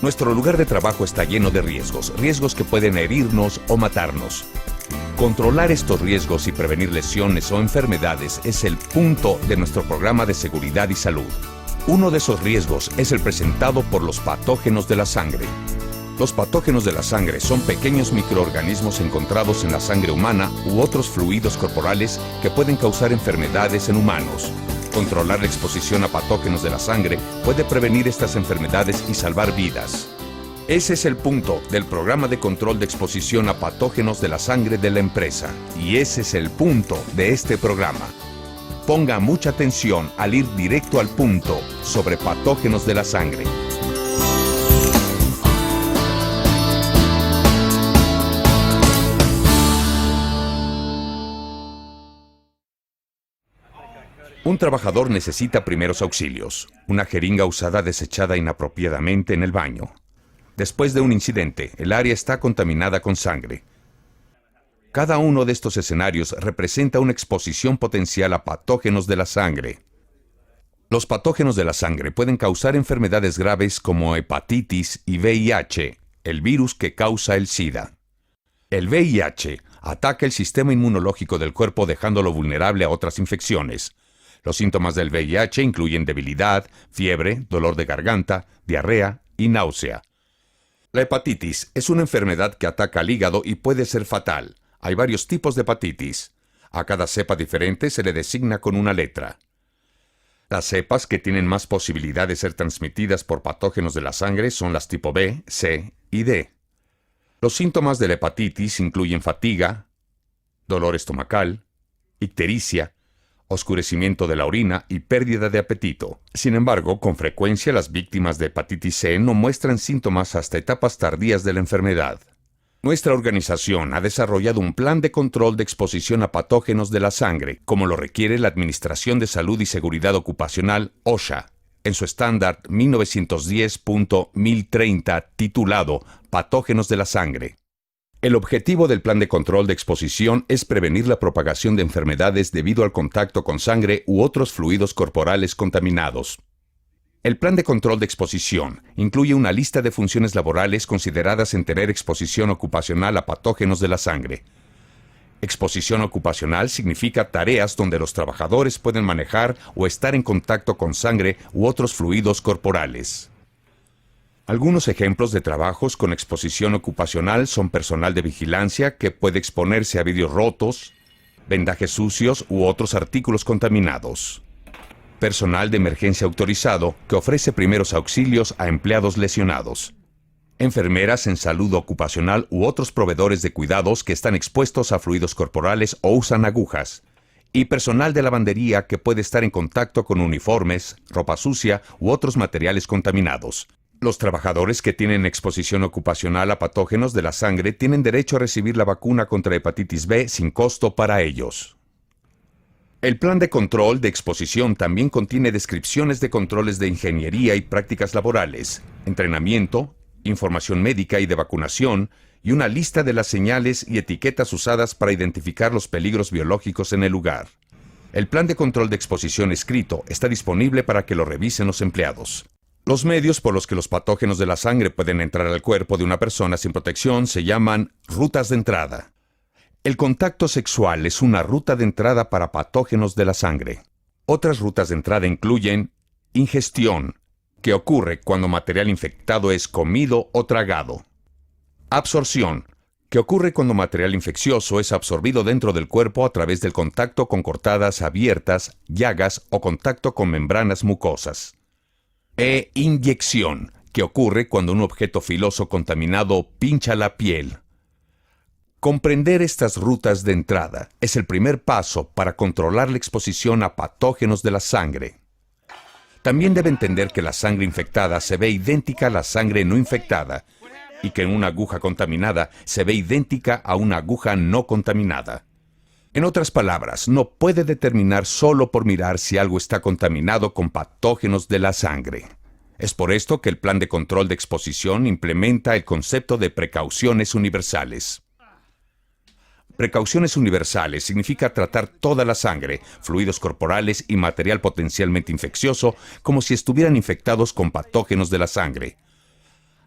Nuestro lugar de trabajo está lleno de riesgos que pueden herirnos o matarnos. Controlar estos riesgos y prevenir lesiones o enfermedades es el punto de nuestro programa de seguridad y salud. Uno de esos riesgos es el presentado por los patógenos de la sangre. Los patógenos de la sangre son pequeños microorganismos encontrados en la sangre humana u otros fluidos corporales que pueden causar enfermedades en humanos. Controlar la exposición a patógenos de la sangre puede prevenir estas enfermedades y salvar vidas. Ese es el punto del programa de control de exposición a patógenos de la sangre de la empresa. Y ese es el punto de este programa. Ponga mucha atención al ir directo al punto sobre patógenos de la sangre. Un trabajador necesita primeros auxilios, una jeringa usada desechada inapropiadamente en el baño. Después de un incidente, el área está contaminada con sangre. Cada uno de estos escenarios representa una exposición potencial a patógenos de la sangre. Los patógenos de la sangre pueden causar enfermedades graves como hepatitis y VIH, el virus que causa el SIDA. El VIH ataca el sistema inmunológico del cuerpo dejándolo vulnerable a otras infecciones. Los síntomas del VIH incluyen debilidad, fiebre, dolor de garganta, diarrea y náusea. La hepatitis es una enfermedad que ataca al hígado y puede ser fatal. Hay varios tipos de hepatitis. A cada cepa diferente se le designa con una letra. Las cepas que tienen más posibilidad de ser transmitidas por patógenos de la sangre son las tipo B, C y D. Los síntomas de la hepatitis incluyen fatiga, dolor estomacal, ictericia, oscurecimiento de la orina y pérdida de apetito. Sin embargo, con frecuencia las víctimas de hepatitis C no muestran síntomas hasta etapas tardías de la enfermedad. Nuestra organización ha desarrollado un plan de control de exposición a patógenos de la sangre, como lo requiere la Administración de Salud y Seguridad Ocupacional, OSHA, en su estándar 1910.1030 titulado Patógenos de la sangre. El objetivo del plan de control de exposición es prevenir la propagación de enfermedades debido al contacto con sangre u otros fluidos corporales contaminados. El plan de control de exposición incluye una lista de funciones laborales consideradas en tener exposición ocupacional a patógenos de la sangre. Exposición ocupacional significa tareas donde los trabajadores pueden manejar o estar en contacto con sangre u otros fluidos corporales. Algunos ejemplos de trabajos con exposición ocupacional son personal de vigilancia que puede exponerse a vidrios rotos, vendajes sucios u otros artículos contaminados. Personal de emergencia autorizado que ofrece primeros auxilios a empleados lesionados. Enfermeras en salud ocupacional u otros proveedores de cuidados que están expuestos a fluidos corporales o usan agujas. Y personal de lavandería que puede estar en contacto con uniformes, ropa sucia u otros materiales contaminados. Los trabajadores que tienen exposición ocupacional a patógenos de la sangre tienen derecho a recibir la vacuna contra hepatitis B sin costo para ellos. El plan de control de exposición también contiene descripciones de controles de ingeniería y prácticas laborales, entrenamiento, información médica y de vacunación, y una lista de las señales y etiquetas usadas para identificar los peligros biológicos en el lugar. El plan de control de exposición escrito está disponible para que lo revisen los empleados. Los medios por los que los patógenos de la sangre pueden entrar al cuerpo de una persona sin protección se llaman rutas de entrada. El contacto sexual es una ruta de entrada para patógenos de la sangre. Otras rutas de entrada incluyen ingestión, que ocurre cuando material infectado es comido o tragado. Absorción, que ocurre cuando material infeccioso es absorbido dentro del cuerpo a través del contacto con cortadas abiertas, llagas o contacto con membranas mucosas. E inyección, que ocurre cuando un objeto filoso contaminado pincha la piel. Comprender estas rutas de entrada es el primer paso para controlar la exposición a patógenos de la sangre. También debe entender que la sangre infectada se ve idéntica a la sangre no infectada y que una aguja contaminada se ve idéntica a una aguja no contaminada. En otras palabras, no puede determinar solo por mirar si algo está contaminado con patógenos de la sangre. Es por esto que el plan de control de exposición implementa el concepto de precauciones universales. Precauciones universales significa tratar toda la sangre, fluidos corporales y material potencialmente infeccioso como si estuvieran infectados con patógenos de la sangre.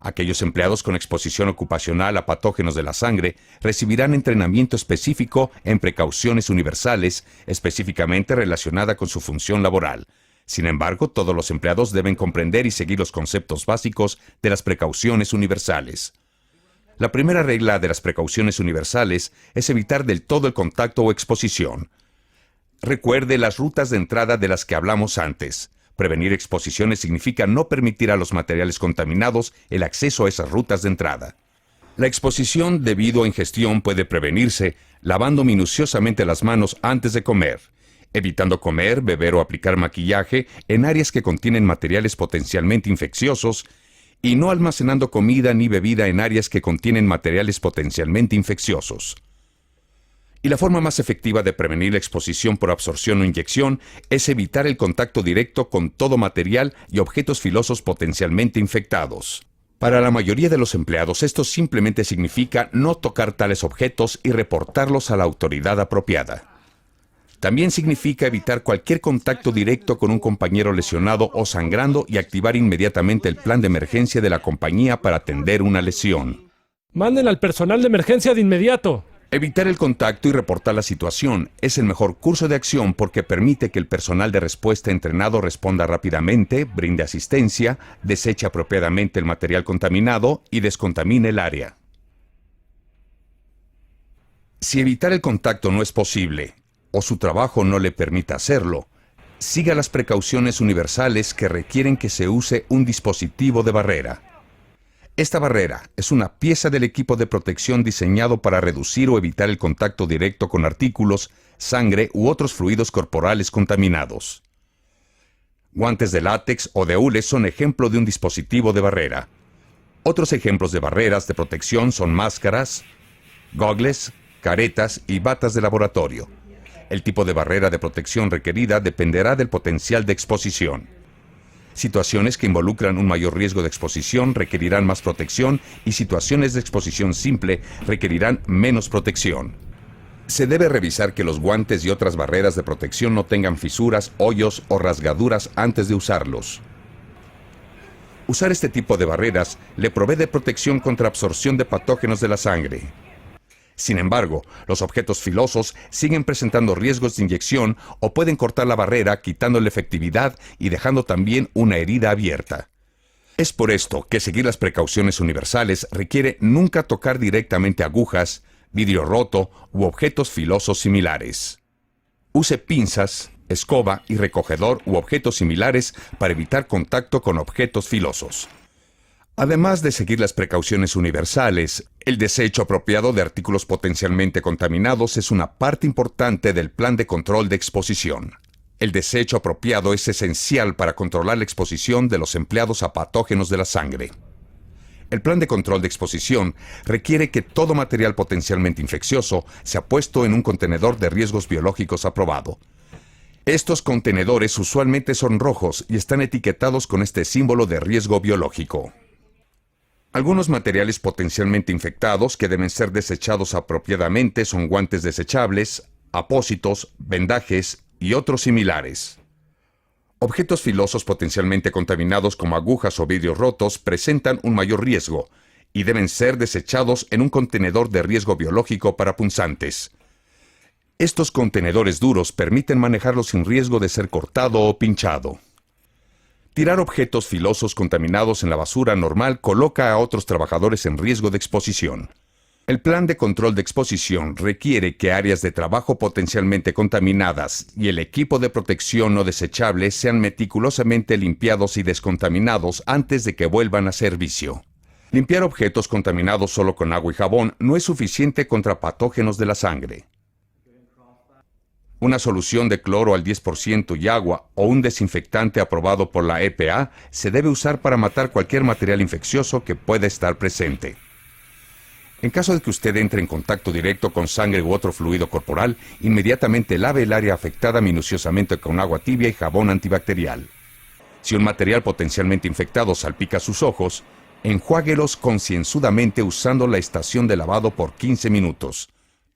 Aquellos empleados con exposición ocupacional a patógenos de la sangre recibirán entrenamiento específico en precauciones universales, específicamente relacionada con su función laboral. Sin embargo, todos los empleados deben comprender y seguir los conceptos básicos de las precauciones universales. La primera regla de las precauciones universales es evitar del todo el contacto o exposición. Recuerde las rutas de entrada de las que hablamos antes. Prevenir exposiciones significa no permitir a los materiales contaminados el acceso a esas rutas de entrada. La exposición debido a ingestión puede prevenirse lavando minuciosamente las manos antes de comer, evitando comer, beber o aplicar maquillaje en áreas que contienen materiales potencialmente infecciosos y no almacenando comida ni bebida en áreas que contienen materiales potencialmente infecciosos. Y la forma más efectiva de prevenir la exposición por absorción o inyección es evitar el contacto directo con todo material y objetos filosos potencialmente infectados. Para la mayoría de los empleados, esto simplemente significa no tocar tales objetos y reportarlos a la autoridad apropiada. También significa evitar cualquier contacto directo con un compañero lesionado o sangrando y activar inmediatamente el plan de emergencia de la compañía para atender una lesión. ¡Manden al personal de emergencia de inmediato! Evitar el contacto y reportar la situación es el mejor curso de acción porque permite que el personal de respuesta entrenado responda rápidamente, brinde asistencia, deseche apropiadamente el material contaminado y descontamine el área. Si evitar el contacto no es posible, o su trabajo no le permite hacerlo, siga las precauciones universales que requieren que se use un dispositivo de barrera. Esta barrera es una pieza del equipo de protección diseñado para reducir o evitar el contacto directo con artículos, sangre u otros fluidos corporales contaminados. Guantes de látex o de hule son ejemplo de un dispositivo de barrera. Otros ejemplos de barreras de protección son máscaras, goggles, caretas y batas de laboratorio. El tipo de barrera de protección requerida dependerá del potencial de exposición. Situaciones que involucran un mayor riesgo de exposición requerirán más protección y situaciones de exposición simple requerirán menos protección. Se debe revisar que los guantes y otras barreras de protección no tengan fisuras, hoyos o rasgaduras antes de usarlos. Usar este tipo de barreras le provee de protección contra absorción de patógenos de la sangre. Sin embargo, los objetos filosos siguen presentando riesgos de inyección o pueden cortar la barrera quitando la efectividad y dejando también una herida abierta. Es por esto que seguir las precauciones universales requiere nunca tocar directamente agujas, vidrio roto u objetos filosos similares. Use pinzas, escoba y recogedor u objetos similares para evitar contacto con objetos filosos. Además de seguir las precauciones universales, el desecho apropiado de artículos potencialmente contaminados es una parte importante del plan de control de exposición. El desecho apropiado es esencial para controlar la exposición de los empleados a patógenos de la sangre. El plan de control de exposición requiere que todo material potencialmente infeccioso sea puesto en un contenedor de riesgos biológicos aprobado. Estos contenedores usualmente son rojos y están etiquetados con este símbolo de riesgo biológico. Algunos materiales potencialmente infectados que deben ser desechados apropiadamente son guantes desechables, apósitos, vendajes y otros similares. Objetos filosos potencialmente contaminados como agujas o vidrios rotos presentan un mayor riesgo y deben ser desechados en un contenedor de riesgo biológico para punzantes. Estos contenedores duros permiten manejarlos sin riesgo de ser cortado o pinchado. Tirar objetos filosos contaminados en la basura normal coloca a otros trabajadores en riesgo de exposición. El plan de control de exposición requiere que áreas de trabajo potencialmente contaminadas y el equipo de protección no desechable sean meticulosamente limpiados y descontaminados antes de que vuelvan a servicio. Limpiar objetos contaminados solo con agua y jabón no es suficiente contra patógenos de la sangre. Una solución de cloro al 10% y agua o un desinfectante aprobado por la EPA se debe usar para matar cualquier material infeccioso que pueda estar presente. En caso de que usted entre en contacto directo con sangre u otro fluido corporal, inmediatamente lave el área afectada minuciosamente con agua tibia y jabón antibacterial. Si un material potencialmente infectado salpica sus ojos, enjuáguelos concienzudamente usando la estación de lavado por 15 minutos.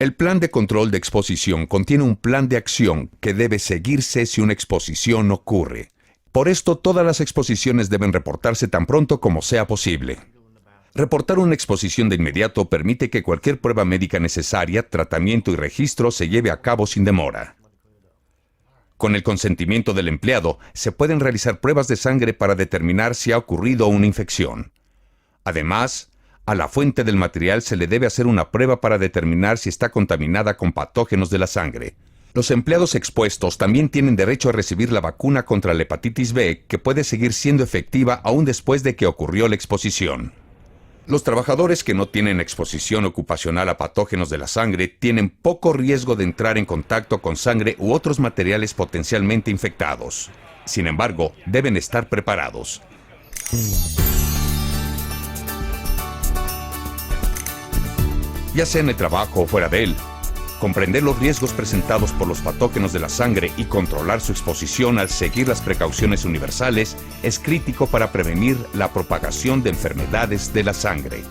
El plan de control de exposición contiene un plan de acción que debe seguirse si una exposición ocurre. Por esto, todas las exposiciones deben reportarse tan pronto como sea posible. Reportar una exposición de inmediato permite que cualquier prueba médica necesaria, tratamiento y registro se lleve a cabo sin demora. Con el consentimiento del empleado, se pueden realizar pruebas de sangre para determinar si ha ocurrido una infección. Además, a la fuente del material se le debe hacer una prueba para determinar si está contaminada con patógenos de la sangre. Los empleados expuestos también tienen derecho a recibir la vacuna contra la hepatitis B, que puede seguir siendo efectiva aún después de que ocurrió la exposición. Los trabajadores que no tienen exposición ocupacional a patógenos de la sangre tienen poco riesgo de entrar en contacto con sangre u otros materiales potencialmente infectados. Sin embargo, deben estar preparados. Ya sea en el trabajo o fuera de él, comprender los riesgos presentados por los patógenos de la sangre y controlar su exposición al seguir las precauciones universales es crítico para prevenir la propagación de enfermedades de la sangre.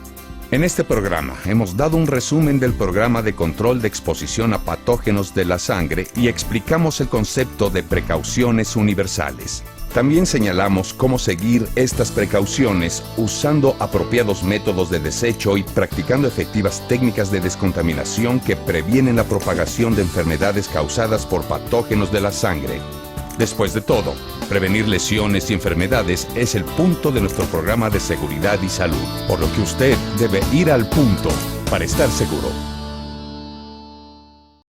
En este programa hemos dado un resumen del programa de control de exposición a patógenos de la sangre y explicamos el concepto de precauciones universales. También señalamos cómo seguir estas precauciones usando apropiados métodos de desecho y practicando efectivas técnicas de descontaminación que previenen la propagación de enfermedades causadas por patógenos de la sangre. Después de todo, prevenir lesiones y enfermedades es el punto de nuestro programa de seguridad y salud, por lo que usted debe ir al punto para estar seguro.